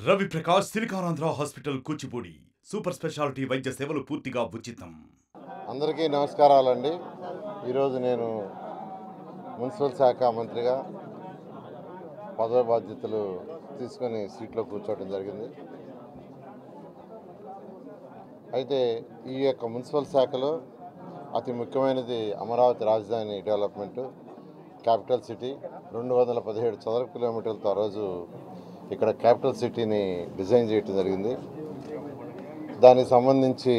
Ravi Prakash Siliconandhra hospital Kuchipudi super speciality వైద్య సేవలు పూర్తిగా ఉచితం. అందరికీ నమస్కారాలండి. ఈరోజు నేను మున్సిపల్ శాఖ మంత్రిగా పదవి బాధ్యతలు తీసుకొని సీట్లో కూర్చోవడం జరిగింది. అయితే ఈ యొక్క మున్సిపల్ శాఖలో అతి ముఖ్యమైనది అమరావతి రాజధాని డెవలప్మెంటు, క్యాపిటల్ సిటీ. 217 చదరపు కిలోమీటర్లతో ఆ రోజు ఇక్కడ క్యాపిటల్ సిటీని డిజైన్ చేయడం జరిగింది. దానికి సంబంధించి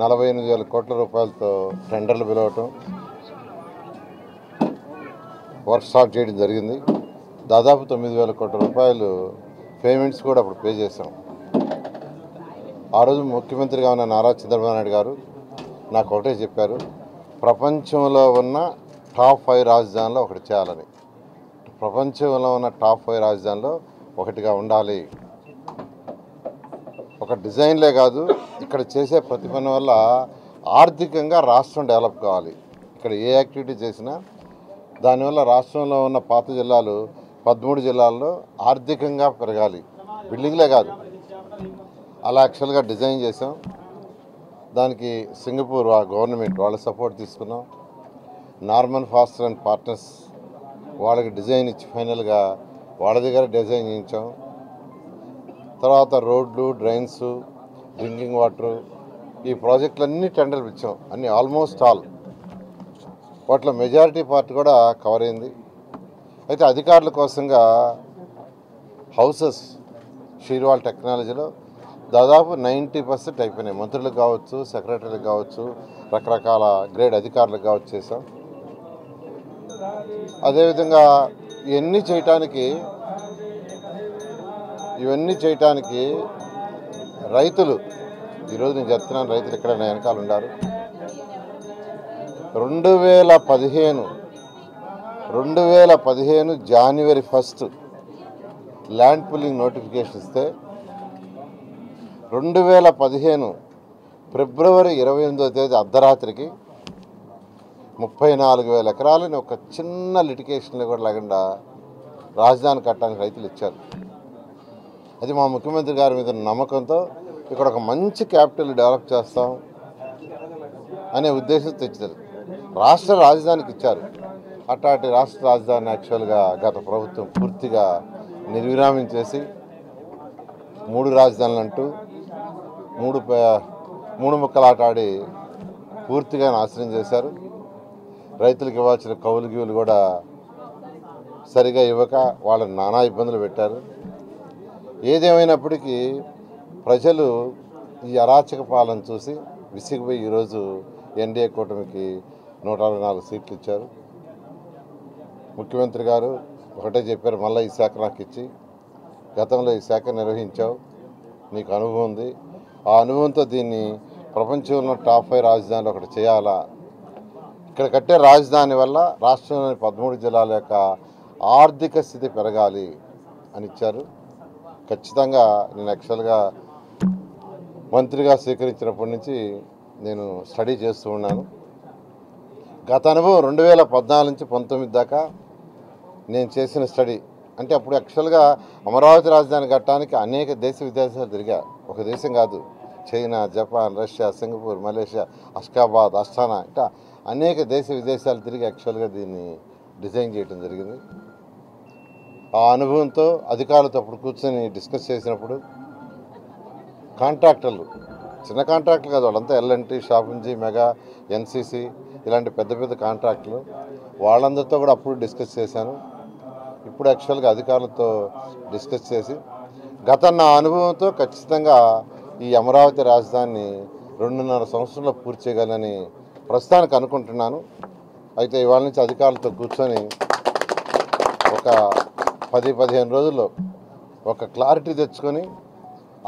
48,000 కోట్ల రూపాయలతో టెండర్లు పిలవటం, వర్క్ స్టార్ట్ చేయడం జరిగింది. దాదాపు 9,000 కోట్ల రూపాయలు పేమెంట్స్ కూడా అప్పుడు పే చేశాం. ఆ రోజు ముఖ్యమంత్రిగా ఉన్న నారా చంద్రబాబు నాయుడు గారు నాకు ఒకటే చెప్పారు, ప్రపంచంలో ఉన్న టాప్ 5 రాజధానిలో ఒకటి చేయాలని. ప్రపంచంలో ఉన్న టాప్ 5 రాజధానిలో ఒకటిగా ఉండాలి. ఒక డిజైన్లే కాదు, ఇక్కడ చేసే ప్రతి పని వల్ల ఆర్థికంగా రాష్ట్రం డెవలప్ కావాలి. ఇక్కడ ఏ యాక్టివిటీ చేసినా దానివల్ల రాష్ట్రంలో ఉన్న పాత జిల్లాలు 13 జిల్లాల్లో ఆర్థికంగా పెరగాలి. బిల్డింగ్లే కాదు, అలా యాక్చువల్గా డిజైన్ చేసాం. దానికి సింగపూర్ గవర్నమెంట్ వాళ్ళ సపోర్ట్ తీసుకున్నాం. నార్మన్ ఫాస్టర్ అండ్ పార్ట్నర్స్ వాళ్ళకి డిజైన్ ఇచ్చి ఫైనల్గా వాళ్ళ దగ్గర డిజైన్ చేయించాం. తర్వాత రోడ్లు, డ్రైన్స్, డ్రింకింగ్ వాటరు, ఈ ప్రాజెక్టులన్నీ టెండర్లు ఇచ్చాం. అన్నీ ఆల్మోస్ట్ ఆల్. వాటిలో మెజారిటీ పార్ట్ కూడా కవర్ అయింది. అయితే అధికారుల కోసంగా హౌసెస్ షీర్వాల్ టెక్నాలజీలో దాదాపు 90% అయిపోయినాయి. మంత్రులకు కావచ్చు, సెక్రటరీలకు కావచ్చు, రకరకాల గ్రేడ్ అధికారులకు కావచ్చు చేసాం. అదేవిధంగా ఇవన్నీ చేయటానికి రైతులు, ఈరోజు నేను చెప్తున్నాను, రైతులు ఇక్కడ నా వెనకాల ఉన్నారు. 2015 జనవరి 1 ల్యాండ్ పూలింగ్ నోటిఫికేషన్ ఇస్తే 2015 ఫిబ్రవరి 28వ తేదీ అర్ధరాత్రికి 34,000 ఎకరాలని ఒక చిన్న లిటికేషన్లు కూడా లేకుండా రాజధాని కట్టడానికి రైతులు ఇచ్చారు. అది మా ముఖ్యమంత్రి గారి మీద నమ్మకంతో ఇక్కడ ఒక మంచి క్యాపిటల్ డెవలప్ చేస్తాం అనే ఉద్దేశం తెచ్చారు. రాష్ట్ర రాజధానికి ఇచ్చారు. అట్లాంటి రాష్ట్ర రాజధాని యాక్చువల్గా గత ప్రభుత్వం పూర్తిగా నిర్విరామం చేసి 3 రాజధానులు అంటూ మూడు ముక్కలాట ఆడి పూర్తిగా నాశనం చేశారు. రైతులకు ఇవ్వాల్సిన కౌలు గీవులు కూడా సరిగా ఇవ్వక వాళ్ళని నానా ఇబ్బందులు పెట్టారు. ఏదేమైనప్పటికీ ప్రజలు ఈ అరాచక పాలన చూసి విసిగిపోయి ఈరోజు ఎన్డీఏ కూటమికి 164 సీట్లు ఇచ్చారు. ముఖ్యమంత్రి గారు ఒకటే చెప్పారు, మళ్ళీ ఈ శాఖ నాకు ఇచ్చి, గతంలో ఈ శాఖ నిర్వహించావు, నీకు అనుభవం ఉంది, ఆ అనుభవంతో దీన్ని ప్రపంచంలో టాప్ 5 రాజధానిలో ఒకటి చేయాలా, ఇక్కడ కట్టే రాజధాని వల్ల రాష్ట్రంలోని 13 జిల్లాల యొక్క ఆర్థిక స్థితి పెరగాలి అని ఇచ్చారు. ఖచ్చితంగా నేను యాక్చువల్గా మంత్రిగా స్వీకరించినప్పటి నుంచి నేను స్టడీ చేస్తూ ఉన్నాను. గత అనుభవం 2014 నుంచి 19 దాకా నేను చేసిన స్టడీ అంటే అప్పుడు యాక్చువల్గా అమరావతి రాజధాని కట్టడానికి అనేక దేశ విదేశాలు తిరిగా. ఒక దేశం కాదు, China, Japan, Russia, Singapore, Malaysia, Ashgabat, Asthana, ఇట్లా అనేక దేశ విదేశాలు తిరిగి యాక్చువల్గా దీన్ని డిజైన్ చేయడం జరిగింది. ఆ అనుభవంతో అధికారులతో అప్పుడు కూర్చొని డిస్కస్ చేసినప్పుడు కాంట్రాక్టర్లు, చిన్న కాంట్రాక్టులు కాదు, వాళ్ళంతా ఎల్ఎన్టీ, షాపుంజీ, మెగా, ఎన్సీసీ ఇలాంటి పెద్ద పెద్ద కాంట్రాక్టులు, వాళ్ళందరితో కూడా అప్పుడు డిస్కస్ చేశాను. ఇప్పుడు యాక్చువల్గా అధికారులతో డిస్కస్ చేసి గత నా అనుభవంతో ఖచ్చితంగా ఈ అమరావతి రాజధానిని 2.5 సంవత్సరంలో పూర్తి చేయగలని ప్రస్తుతానికి అనుకుంటున్నాను. అయితే ఇవాళ నుంచి అధికారులతో కూర్చొని ఒక 10-15 రోజుల్లో ఒక క్లారిటీ తెచ్చుకొని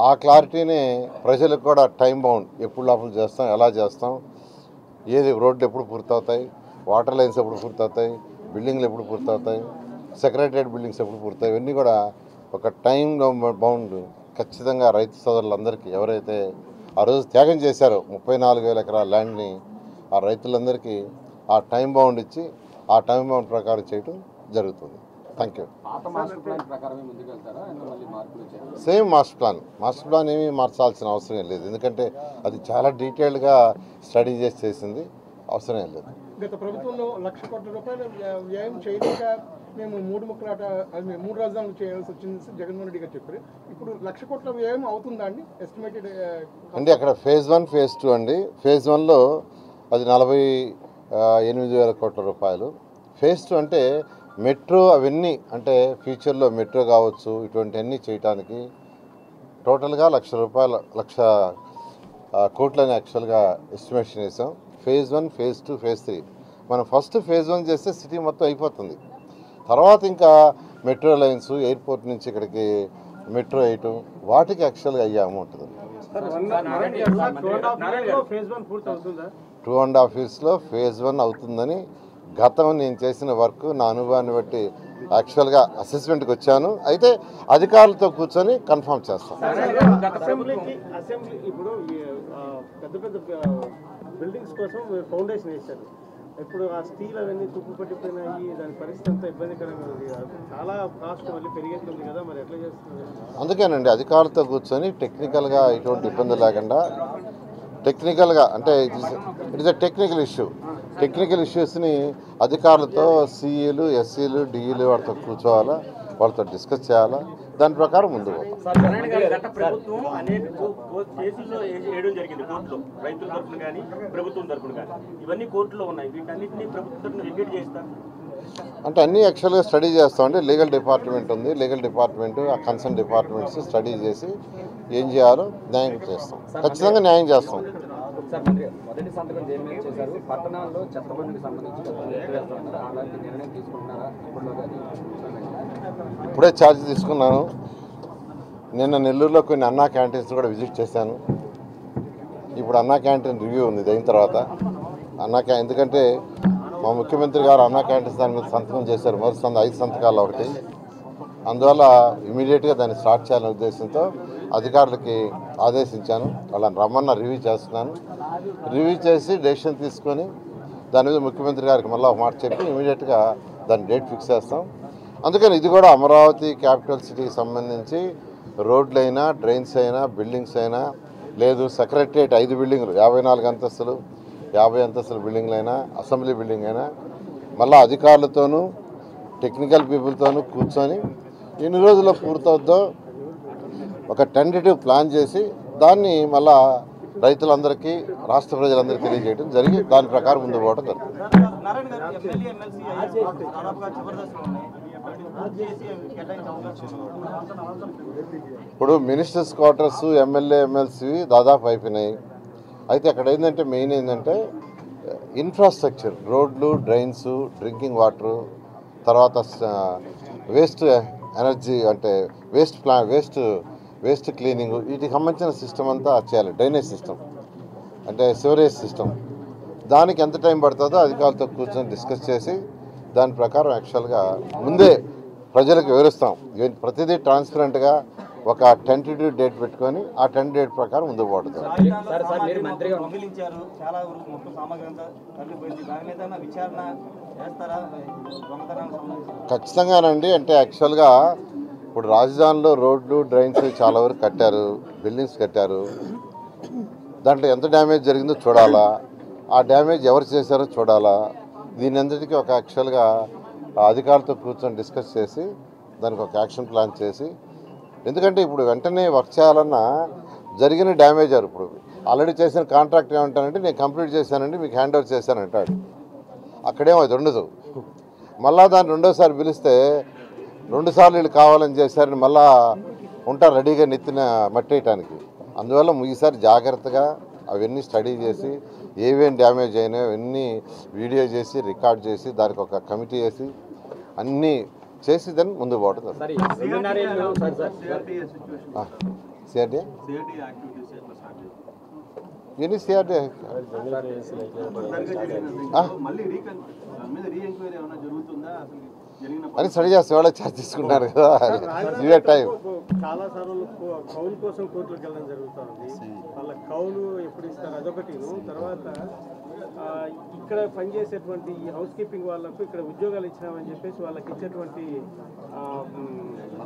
ఆ క్లారిటీని ప్రజలకు కూడా టైం బౌండ్, ఎప్పుడు లోపల చేస్తాం, ఎలా చేస్తాం, ఏది రోడ్లు ఎప్పుడు పూర్తవుతాయి, వాటర్ లైన్స్ ఎప్పుడు పూర్తవుతాయి, బిల్డింగ్లు ఎప్పుడు పూర్తవుతాయి, సెక్రటరియట్ బిల్డింగ్స్ ఎప్పుడు పూర్తవుతాయి, ఇవన్నీ కూడా ఒక టైం బౌండ్ ఖచ్చితంగా రైతు సోదరులందరికీ ఎవరైతే ఆ రోజు త్యాగం చేశారో 34,000 ఎకరాల ల్యాండ్ని ఆ రైతులందరికీ ఆ టైం బౌండ్ ఇచ్చి ఆ టైం బౌండ్ ప్రకారం చేయడం జరుగుతుంది. Thank you. పాత మాస్టర్ ప్లాన్ ప్రకారమే ముందుకెళ్తారా మళ్ళీ మార్పులు చేయాలి? సేమ్ మాస్టర్ ప్లాన్ ఏమీ మార్చాల్సిన అవసరం లేదు, ఎందుకంటే అది చాలా డీటెయిల్డ్గా స్టడీ చేసి చేసింది, అవసరం లేదు. గత ప్రభుత్వంలో 1,00,000 కోట్ల రూపాయలు వ్యయం చేయలేక మేము 3 ముక్కలాట 3 రాజధానులు చేయాల్సి వచ్చింది జగన్మోహన్ రెడ్డి గారు చెప్పారు. ఇప్పుడు 1,00,000 కోట్ల వ్యయం అవుతుందా అండి ఎస్టిమేటెడ్? అంటే అక్కడ ఫేజ్ 1 ఫేజ్ 2 అండి. ఫేజ్ 1లో అది 48,000 కోట్ల రూపాయలు. ఫేజ్ 2 అంటే మెట్రో అవన్నీ, అంటే ఫ్యూచర్లో మెట్రో కావచ్చు ఇటువంటివన్నీ చేయడానికి టోటల్గా 1,00,000 కోట్లని యాక్చువల్గా ఎస్టిమేషన్ వేసాం. Phase 1 phase 2 phase 3. మనం ఫస్ట్ ఫేజ్ 1 చేస్తే సిటీ మొత్తం అయిపోతుంది. తర్వాత ఇంకా మెట్రో లైన్స్, ఎయిర్పోర్ట్ నుంచి ఇక్కడికి మెట్రో వేయటం, వాటికి యాక్చువల్గా అయ్యే అమౌంట్ ఉంది. 2.5 yearsలో ఫేజ్ 1 అవుతుందని గతం నేను చేసిన వర్క్, నా అనుభవాన్ని బట్టి యాక్చువల్గా అసెస్మెంట్కి వచ్చాను. అయితే అధికారులతో కూర్చొని కన్ఫర్మ్ చేస్తాం. అసెంబ్లీ ఇప్పుడు పెద్ద పెద్ద బిల్డింగ్స్ కోసం ఫౌండేషన్ వేశారు. ఇప్పుడు ఆ స్టీల్ అవన్నీ తుప్పు పట్టిపోయినాయి, దాని పరిస్థితి అంతా ఇబ్బందికరంగా ఉంది. చాలా కాస్ట్ మళ్ళీ పెరిగేస్తుంది కదా, మరి ఎట్లా చేస్తున్నారు? అందుకేనండి అధికారులతో కూర్చొని టెక్నికల్గా ఎటువంటి ఇబ్బంది లేకుండా, టెక్నికల్గా అంటే it is a technical issue. Technical ఇష్యూస్ని అధికారులతో సిఈలు, ఎస్సీలు, డిఈలు వాళ్ళతో కూర్చోవాలా, వాళ్ళతో డిస్కస్ చేయాలా, దాని ప్రకారం ముందుకు పోతాం. ప్రభుత్వం అనేక కేసుల్లో వేయడం జరిగింది కోర్టులో, రైతుల తరఫున కానీ ప్రభుత్వం తరఫున కానీ. ఇవన్నీ కోర్టులో ఉన్నాయి. వీటన్నిటిని ప్రభుత్వం తరఫున వెకేట్ చేస్తారు. అంటే అన్నీ యాక్చువల్గా స్టడీ చేస్తాం. అంటే లీగల్ డిపార్ట్మెంట్ ఉంది, లీగల్ డిపార్ట్మెంట్ ఆ కన్సర్న్ డిపార్ట్మెంట్స్ స్టడీ చేసి ఏం చేయాలో న్యాయం చేస్తాం, ఖచ్చితంగా న్యాయం చేస్తాం. సార్ మొదటి సంతకం దేని మీద చేశారు? పట్టణాల్లో చెత్తబండికి సంబంధించి అలాంటి నిర్ణయం తీసుకుంటున్నారా? ఇప్పుడే ఛార్జ్ తీసుకున్నాను. నిన్న నెల్లూరులో కొన్ని అన్నా క్యాంటీన్స్ కూడా విజిట్ చేశాను. ఇప్పుడు అన్నా క్యాంటీన్ రివ్యూ ఉంది, ఇది అయిన తర్వాత ఎందుకంటే మా ముఖ్యమంత్రి గారు అన్నా క్యాంటీన్స్ దాని మీద సంతకం చేశారు, మొదటి 5 సంతకాలు ఒకటి. అందువల్ల ఇమీడియట్గా దాన్ని స్టార్ట్ చేయాలనే ఉద్దేశంతో అధికారులకి ఆదేశించాను. వాళ్ళని రమ్మన్న రివ్యూ చేస్తున్నాను. రివ్యూ చేసి డెసిషన్ తీసుకొని దాని మీద ముఖ్యమంత్రి గారికి మళ్ళీ ఒక మాట చెప్పి ఇమీడియట్గా దాని డేట్ ఫిక్స్ చేస్తాం. అందుకని ఇది కూడా అమరావతి క్యాపిటల్ సిటీకి సంబంధించి రోడ్లు అయినా, డ్రైన్స్ అయినా, బిల్డింగ్స్ అయినా, లేదు సెక్రటరియట్ 5 బిల్డింగ్లు 54 అంతస్తులు 50 అంతస్తుల బిల్డింగ్లు అయినా, అసెంబ్లీ బిల్డింగ్ అయినా, మళ్ళీ అధికారులతోనూ టెక్నికల్ పీపుల్తోనూ కూర్చొని ఎన్ని రోజుల్లో పూర్తవుద్దో ఒక టెంటేటివ్ ప్లాన్ చేసి దాన్ని మళ్ళా రైతులందరికీ, రాష్ట్ర ప్రజలందరికీ తెలియజేయడం జరిగి దాని ప్రకారం ముందు పోవడం జరుగుతుంది. ఇప్పుడు మినిస్టర్స్ క్వార్టర్స్, ఎమ్మెల్యే, ఎమ్మెల్సీ దాదాపు అయిపోయినాయి. అయితే అక్కడ ఏంటంటే మెయిన్ ఏంటంటే ఇన్ఫ్రాస్ట్రక్చర్, రోడ్లు, డ్రైన్స్, డ్రింకింగ్ వాటరు, తర్వాత వేస్ట్ ఎనర్జీ అంటే వేస్ట్ క్లీనింగ్, వీటికి సంబంధించిన సిస్టమ్ అంతా చేయాలి. డ్రైనేజ్ సిస్టమ్ అంటే సివరేజ్ సిస్టమ్, దానికి ఎంత టైం పడుతుందో అధికారులతో కూర్చొని డిస్కస్ చేసి దాని ప్రకారం యాక్చువల్గా ముందే ప్రజలకు వివరిస్తాం. ప్రతిదీ ట్రాన్స్పరెంట్గా ఒక టెంటేటివ్ డేట్ పెట్టుకొని ఆ టెంట్ డేట్ ప్రకారం ముందుకు పోతుంది. ఖచ్చితంగానండి. అంటే యాక్చువల్గా ఇప్పుడు రాజధానిలో రోడ్లు, డ్రైన్స్ చాలా వరకు కట్టారు, బిల్డింగ్స్ కట్టారు. దాంట్లో ఎంత డ్యామేజ్ జరిగిందో చూడాలా, ఆ డ్యామేజ్ ఎవరు చేశారో చూడాలా. దీని అందరికీ ఒక యాక్చువల్గా అధికారులతో కూర్చొని డిస్కస్ చేసి దానికి ఒక యాక్షన్ ప్లాన్ చేసి, ఎందుకంటే ఇప్పుడు వెంటనే వర్క్ చేయాలన్నా జరిగిన డ్యామేజ్ ఇప్పుడు ఆల్రెడీ చేసిన కాంట్రాక్ట్ ఏమంటానంటే నేను కంప్లీట్ చేశానండి, మీకు హ్యాండ్ ఓవర్ చేశానంటాడు. అక్కడేమో అది ఉండదు. మళ్ళా దాన్ని రెండోసారి పిలిస్తే 2 సార్లు వీళ్ళు కావాలని చేశారని మళ్ళా ఉంటారు రెడీగా నెత్తిన మట్టేయటానికి. అందువల్ల ఈసారి జాగ్రత్తగా అవన్నీ స్టడీ చేసి ఏమేమి డ్యామేజ్ అయినాయో అవన్నీ వీడియో చేసి రికార్డ్ చేసి దానికి ఒక కమిటీ వేసి అన్నీ చేసి దాన్ని ముందు పోవడం. సిఆర్డీ ఎన్ని సిఆర్డీ అని స్టడీ చేస్తే వాళ్ళే ఛార్జ్ తీసుకుంటున్నారు కదా, ఇవే టైం. చాలా సార్లు కౌలు కోసం కోర్టులకు వెళ్ళడం జరుగుతుంది. వాళ్ళ కౌలు ఎప్పుడు ఇస్తారు అదొకటి. తర్వాత ఇక్కడ పనిచేసేటువంటి ఈ హౌస్ కీపింగ్ వాళ్ళకు ఇక్కడ ఉద్యోగాలు ఇచ్చినామని చెప్పేసి వాళ్ళకి ఇచ్చేటువంటి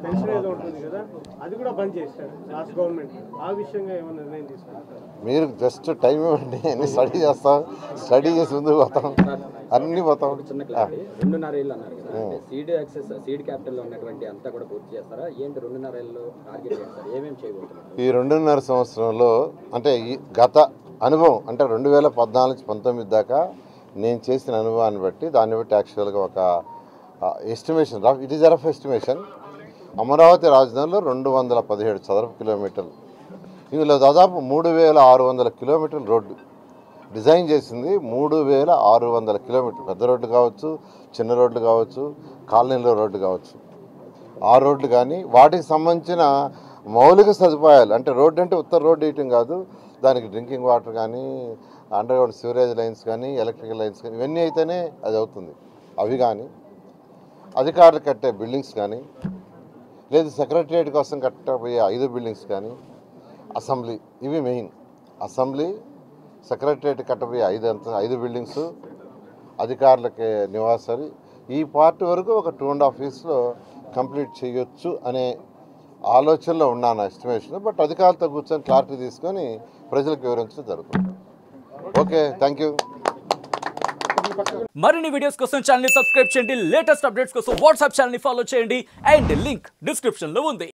పెన్షన్ ఏదో ఉంటుంది కదా, అది కూడా బంద్ చేశారు లాస్ట్ గవర్నమెంట్. ఆ విషయంగా ఏమైనా నిర్ణయం తీసుకుంటారు? మీరు జస్ట్ టైం ఇవ్వండి, అన్ని స్టడీ చేస్తాం, స్టడీ చేసి ముందుకు పోతాం, అన్నీ పోతాం. చిన్న క్లారిటీ, 2.5 ఏళ్ళు అన్నారు కదా, సీడ్ క్యాపిటల్లో ఉన్నటువంటి అంతా కూడా పూర్తి చేస్తారా ఏంటి? 2.5 ఏళ్ళు టార్గెట్ చేస్తారు, ఏమేమి చేయబోతున్నారు ఈ 2.5 సంవత్సరంలో? అంటే ఈ గత అనుభవం అంటే 2014-19 దాకా నేను చేసిన అనుభవాన్ని బట్టి దాన్ని బట్టి యాక్చువల్గా ఒక estimation, it is rough estimation. Amaravati రాజధానిలో 217 చదరపు కిలోమీటర్లు, ఇందులో దాదాపు 3600 కిలోమీటర్ల రోడ్డు డిజైన్ చేసింది. 3600 కిలోమీటర్లు, పెద్ద రోడ్డు కావచ్చు, చిన్న రోడ్లు కావచ్చు, కాలనీలో రోడ్డు కావచ్చు. ఆ రోడ్లు కానీ వాటికి సంబంధించిన మౌలిక సదుపాయాలు, అంటే రోడ్డు అంటే ఉత్తర రోడ్డు వేయటం కాదు, దానికి డ్రింకింగ్ వాటర్ కానీ, అండర్ గ్రౌండ్ సివరేజ్ లైన్స్ కానీ, ఎలక్ట్రికల్ లైన్స్ కానీ, ఇవన్నీ అయితేనే అది అవుతుంది. అవి కానీ, అధికారులు కట్టే బిల్డింగ్స్ కానీ, లేదు సెక్రటరియట్ కోసం కట్టబోయే 5 బిల్డింగ్స్ కానీ, అసెంబ్లీ, ఇవి మెయిన్. అసెంబ్లీ, సెక్రటరియట్ కట్టబోయే 5 బిల్డింగ్స్, అధికారులకి నివాసాలు, ఈ పార్ట్ వరకు ఒక 2.5 yearsలో కంప్లీట్ చేయొచ్చు అనే ఆలోచనలో ఉన్నాను ఎస్టిమేషన్. బట్ అధికారులతో కూర్చొని క్లారిటీ తీసుకొని ప్రజలకు వివరించడం జరుగుతుంది. Okay, thank you. మరిన్ని వీడియోస్ కోసం ఛానల్ ని సబ్స్క్రైబ్ చేయండి, లేటెస్ట్ అప్డేట్స్ కోసం వాట్సాప్ ఛానల్ ని ఫాలో చేయండి, అండ్ లింక్ డిస్క్రిప్షన్ లో ఉంది.